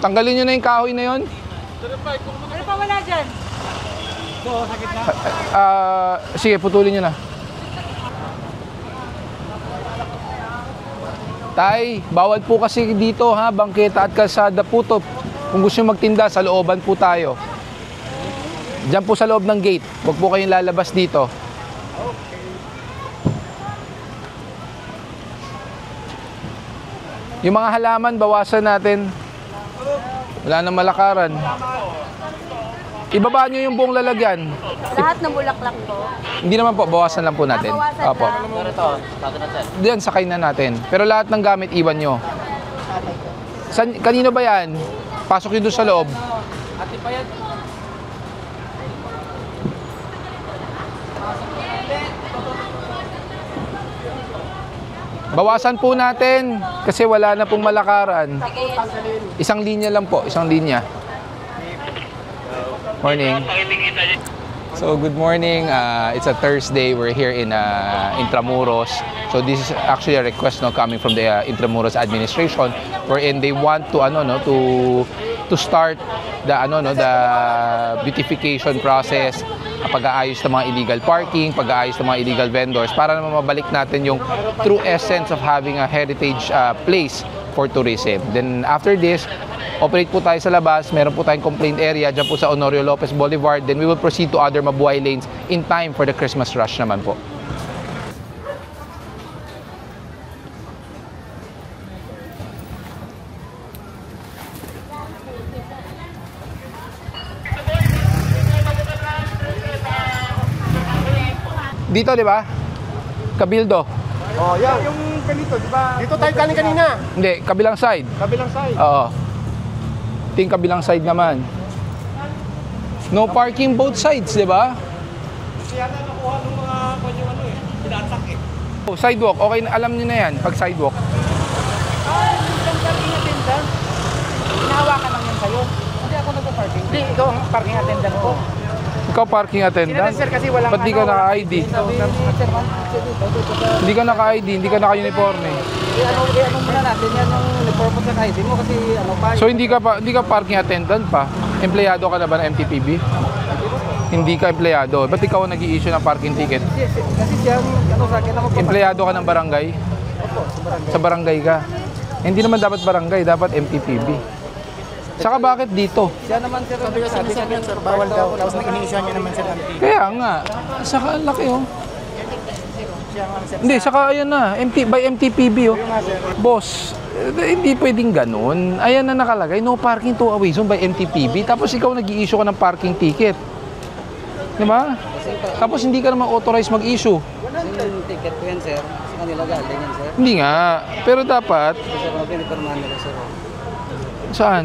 Tanggalin nyo na yung kahoy na yun. Ano pa wala dyan? Oo, sakit na. Sige, putulin nyo na. Tay, bawal po kasi dito ha, bangketa at kalsada po to. Kung gusto nyo magtinda, sa looban po tayo. Diyan po sa loob ng gate. Huwag po kayong lalabas dito. Yung mga halaman, bawasan natin. Wala nang malakaran. Ibaba nyo yung buong lalagyan. Lahat ng bulaklak po. Hindi naman po, bawasan lang po natin. Bawasan Opo. Diyan, sakay na natin. Pero lahat ng gamit, iwan nyo. Kanino ba yan? Pasok yun doon sa loob. Ate pa yan. Bawasan po natin kasi wala na pong malakaran. Isang linya lang po, isang linya. Morning. So good morning. It's a Thursday. We're here in Intramuros. So this is actually a request coming from the Intramuros administration, wherein they want to to start the the beautification process, pag-aayos ng mga illegal parking, pag-aayos ng mga illegal vendors para naman mabalik natin yung true essence of having a heritage place for tourism. Then after this, operate po tayo sa labas, meron po tayong complaint area dyan po sa Honorio Lopez Boulevard, then we will proceed to other Mabuhay lanes in time for the Christmas rush naman po. Dito, di ba? Kabildo. Oh, yan. Yung ganito, di ba? Dito tayo galing kanina. Hindi, kabilang side. Kabilang side. Oo. Ito yung kabilang side naman. No parking both sides, di ba? Kasi yata nakuha ng mga kanyang tinatak eh. Oh, sidewalk, okay na, alam niyo na yan, pag sidewalk. Yung parking attendant, hinahawakan lang yan sa'yo. Hindi ako nagpa-parking. Hindi, ikaw ang parking attendant ko. Ikaw parking attendant? Sir, kasi walang Ba't di ka naka-ID? Hindi ka naka-ID, hindi ka naka-uniforme. Ano muna natin yan yung uniform sa ID mo kasi ano pa. So hindi ka parking attendant pa? Empleyado ka na ba ng MTPB? Hindi ka empleyado. Ba't ikaw ang nag-i-issue ng parking ticket? Kasi siya, ano sa akin ako. Empleyado ka ng barangay? Opo, sa barangay. Sa barangay ka? Hindi naman dapat barangay, dapat MTPB. Saka bakit dito? Siya naman sir, sabi sir, bawal daw. Tapos nag-inisyon niya naman sir. Kaya nga, saka ang laki oh. Hindi, saka ayan na, by MTPB oh. Boss, hindi pwedeng ganun. Ayan na nakalagay, no parking to away zone by MTPB. Tapos ikaw nag-i-issue ka ng parking ticket. Di ba? Tapos hindi ka naman authorized mag-issue. Yung ticket ko yan sir, sa kanila galing yan sir. Hindi nga, pero dapat... Sir, pinipirmahan nila sir. Saan?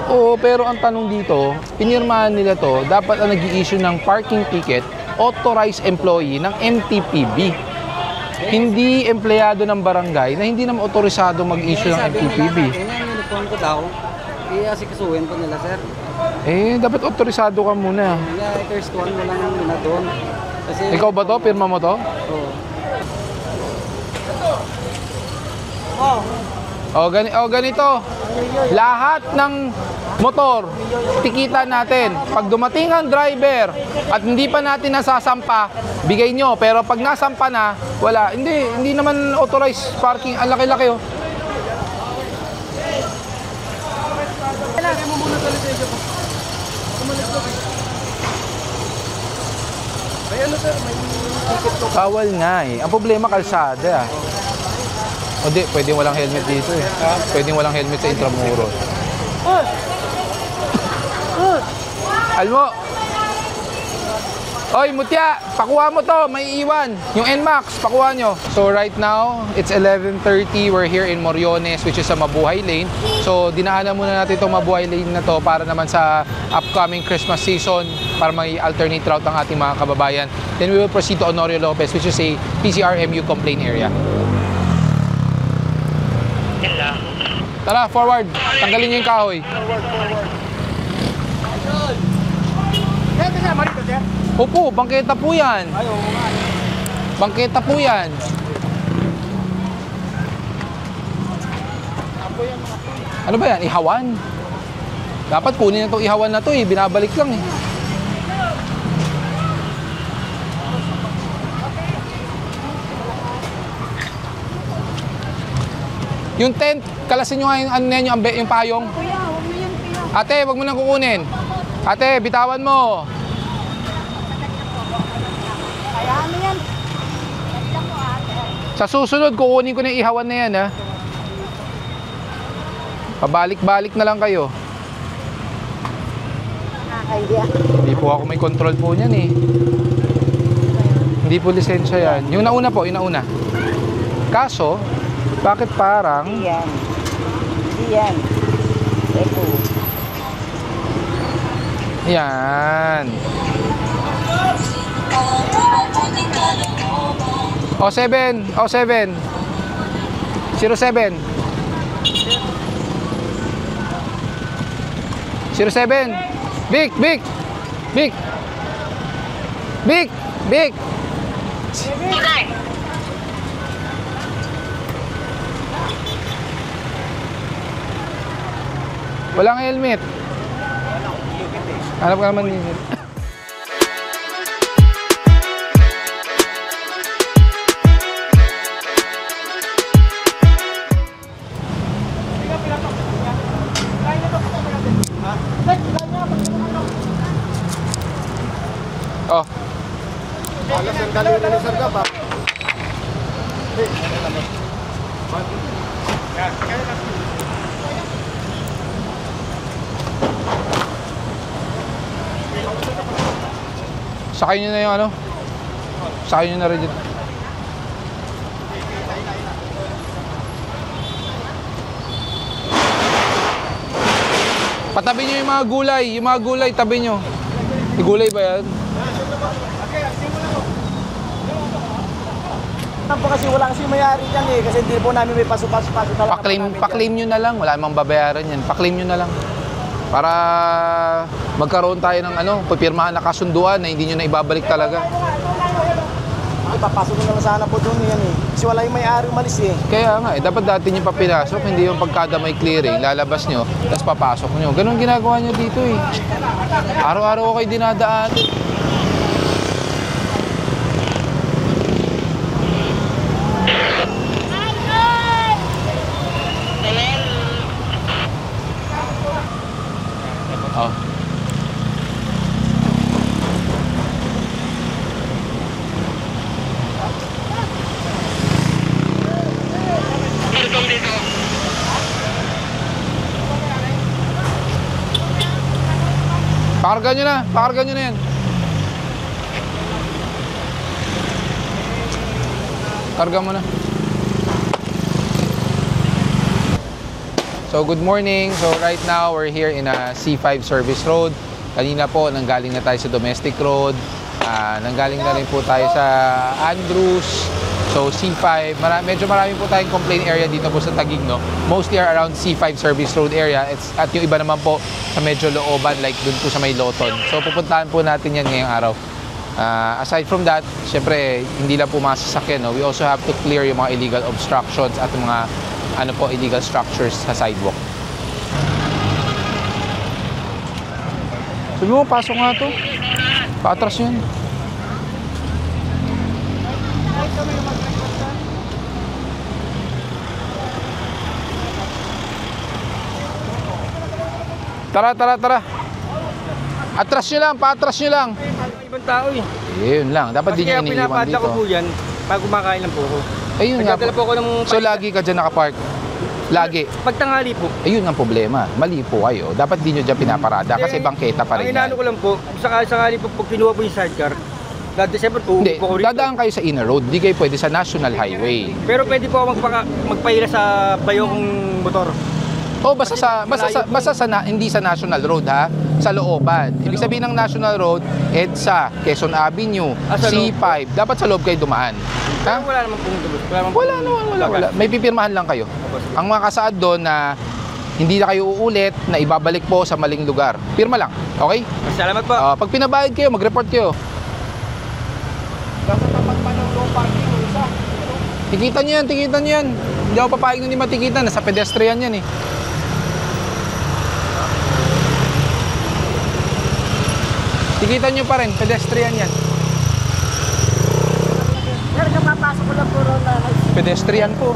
Oo, pero ang tanong dito, pinirmahan nila to, dapat ang nag-i-issue ng parking ticket, authorized employee ng MTPB. Hindi empleyado ng barangay na hindi naman autorisado mag-issue ng MTPB. Yung uniform ko daw, i-asikasuhin po nila sir. Eh, dapat autorisado ka muna. Kaya first one mo lang na doon. Kasi, Ikaw ba to? Pirma mo to? Oo. Ganito. Lahat ng motor, tikitan natin. Pag dumating ang driver at hindi pa natin nasasampa, bigay nyo. Pero pag nasampa na, wala. Hindi naman authorized parking. Ang laki-laki oh. Bawal nga eh. Ang problema, kalsada. O di, pwedeng walang helmet dito eh. Pwedeng walang helmet sa Intramuros. Alam mo, oy, Mutya, pakuha mo to, may iwan. Yung NMAX, pakuha nyo. So right now, it's 11:30. We're here in Moriones, which is sa Mabuhay Lane. So dinaanan muna natin itong Mabuhay Lane na to para naman sa upcoming Christmas season, para may alternate route ang ating mga kababayan. Then we will proceed to Honorio Lopez, which is a PCRMU complaint area. Tara, forward. Tanggalin niyo yung kahoy. Opo, bangketa po yan. Bangketa po yan. Ano ba yan? Ihawan? Dapat kunin na itong ihawan na to eh. Binabalik lang eh. Yung tent, kalasin nyo nga yung, ano na yan, yung payong. Kuya, huwag mo yan, kuya. Ate, wag mo nang kukunin. Ate, bitawan mo. Kaya ano yan? Lang po, ate. Sa susunod, kukunin ko na yung ihawan na yan, ha. Pabalik-balik na lang kayo. Nakakahiya. Hindi po ako may control po niyan, eh. Hindi po lisensya yan. Yung nauna po, yung nauna. Kaso, bakit parang... Iyan. Iyan. Eko. Yan. O7. O7. 07. 07. Vic. Vic. Vic. Vic. Vic. Walang helmet. Hanap ka naman yun. Oh. Alas ang galing na ni Sarga pa. Sakay nyo na yung ano? Sakay nyo na rin dito. Patabi nyo yung mga gulay. Yung mga gulay, tabi nyo. Yung gulay ba yan? Po kasi wala kasi may-ari dyan eh. Kasi hindi po namin may pasok-pasok talaga. Pa-claim nyo na lang. Wala namang babayaran yan. Pa-claim nyo na lang. Para magkaroon tayo ng ano, pipirmahan na kasunduan na hindi nyo na ibabalik talaga. Papasok ko na lang sana po doon yan eh. Kasi wala yung may-ari umalis eh. Kaya nga, dapat dati nyo pa pinasok, hindi yung pagkada may clearing, lalabas nyo, tapos papasok nyo. Ganun ginagawa nyo dito eh. Araw-araw ko kayo dinadaan. Oh. Pakarga nyo na. Pakarga nyo na yan. Karga mo na. So good morning. So right now we're here in a C5 service road. Kanina po nanggaling na tayo sa domestic road. Nanggaling na rin po tayo sa Andrews. So C5, medyo marami po tayong complaint area dito po sa Taguig, no? Mostly are around C5 service road area. At yung iba naman po sa medyo looban, like dun po sa may Loton. So pupuntahan po natin yan ngayong araw. Aside from that, syempre hindi lang po mga sasakyan, no? We also have to clear yung mga illegal obstructions at yung mga ano po, illegal structures sa sidewalk. Sabi mo, pasok nga to. Paatras yun. Tara. Atras nyo lang, paatras nyo lang. Ibang tao eh. Yun lang, dapat di nyo iniiwan Pinapadla ko po dito. yan pag kumakain lang po ako. Ayun nga Nagdadala po po. ako ng... So lagi ka dyan nakapark? Lagi? Pagtanghali po. Ayun ang problema. Mali po kayo. Dapat di nyo dyan pinaparada kasi bangketa pa rin Ang inaano yan. ko lang po, sakali po pag kinuha po yung sidecar, siyempre po, Hindi, po ko rito. dadaan kayo sa inner road. Di kayo pwede sa national highway. Pero pwede po ako magpahila sa bayong motor. O basta hindi sa national road ha, sa looban. Ibig sabihin ng national road, EDSA, Quezon Avenue, Sa loob. C5. Dapat sa loob kayo dumaan. Ha? Pero wala naman pong tubos. Wala. May pipirmahan lang kayo. Ang mga kasaad doon na hindi na kayo uulit na ibabalik po sa maling lugar. Pirma lang. Okay? Salamat po. Pag pinabayad kayo, mag-report kayo. Basta tapat pa ng low parking o isa. Tikitan nyo yan. Hindi ako papayag na hindi matikitan. Nasa pedestrian yan eh. Tikitan nyo pa rin, pedestrian yan. Sir, kapapasok ko lang puro na. Pedestrian po.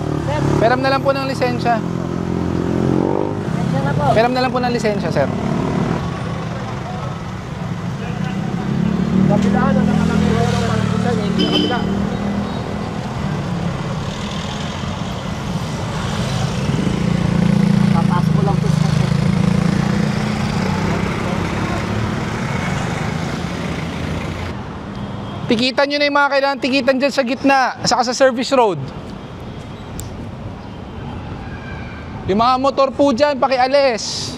Peram na lang po ng lisensya. Medyo na po. Peram na lang po ng lisensya, sir. Kabilaan na nakalagay ko ng malikutan eh. Sa kabila. Papasok ko lang po. Tikitan nyo na yung mga kailangan tikitan dyan sa gitna, saka sa service road. Yung mga motor po dyan, pakialis.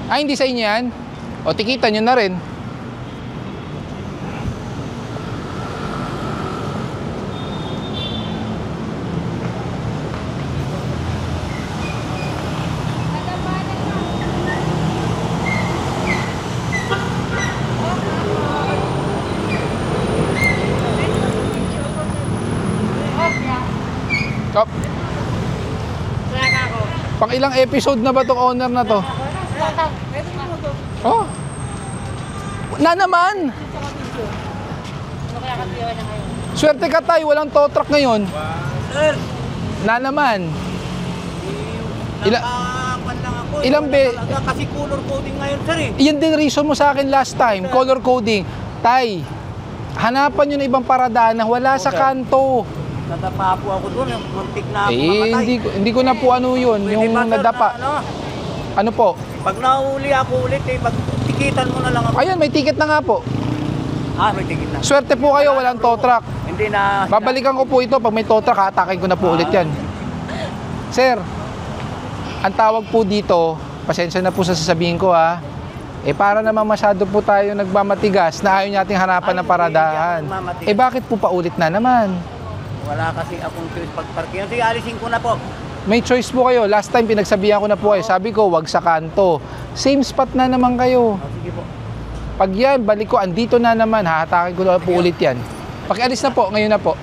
Ay, hindi sa inyo yan? O, tikitan nyo na rin. Kap. Pang ilang episode na ba tong owner na to? Oh. Na naman. Swerte ka tayo, walang tow truck ngayon. Sir, Na naman. Ilang ilang be- Kasi color coding ngayon, sir eh. Yan din reason mo sa akin last time, color coding. Tay, hanapan nyo na ibang paradahan na wala sa kanto. Nadapa po ako doon, muntik na ako Eh, mamatay. hindi ko na po ano yun, Pwede yung ba, sir, nadapa. na ano? Ano po? Pag nahuli ako ulit, eh, tikitan mo na lang ako. Ayun, may ticket na nga po. Ah, may tikit na. Swerte po kayo, walang tow truck. Hindi na. Babalikan ko po ito pag may tow truck, hatakin ko na po ulit yan. Sir, ang tawag po dito, pasensya na po sa sasabihin ko ha, eh para naman masyado po tayo nagmamatigas na ayaw nating hanapan ng paradahan. Eh bakit po paulit na naman? Wala kasi akong choice pagparking. Sige, alisin ko na po. May choice po kayo. Last time pinagsabihan ko na po kayo. Sabi ko, wag sa kanto. Same spot na naman kayo. Oh, sige po. Pag yan, balik ko, andito na naman, hahatakin ko na po ulit yan. Pakialis na po, ngayon na po.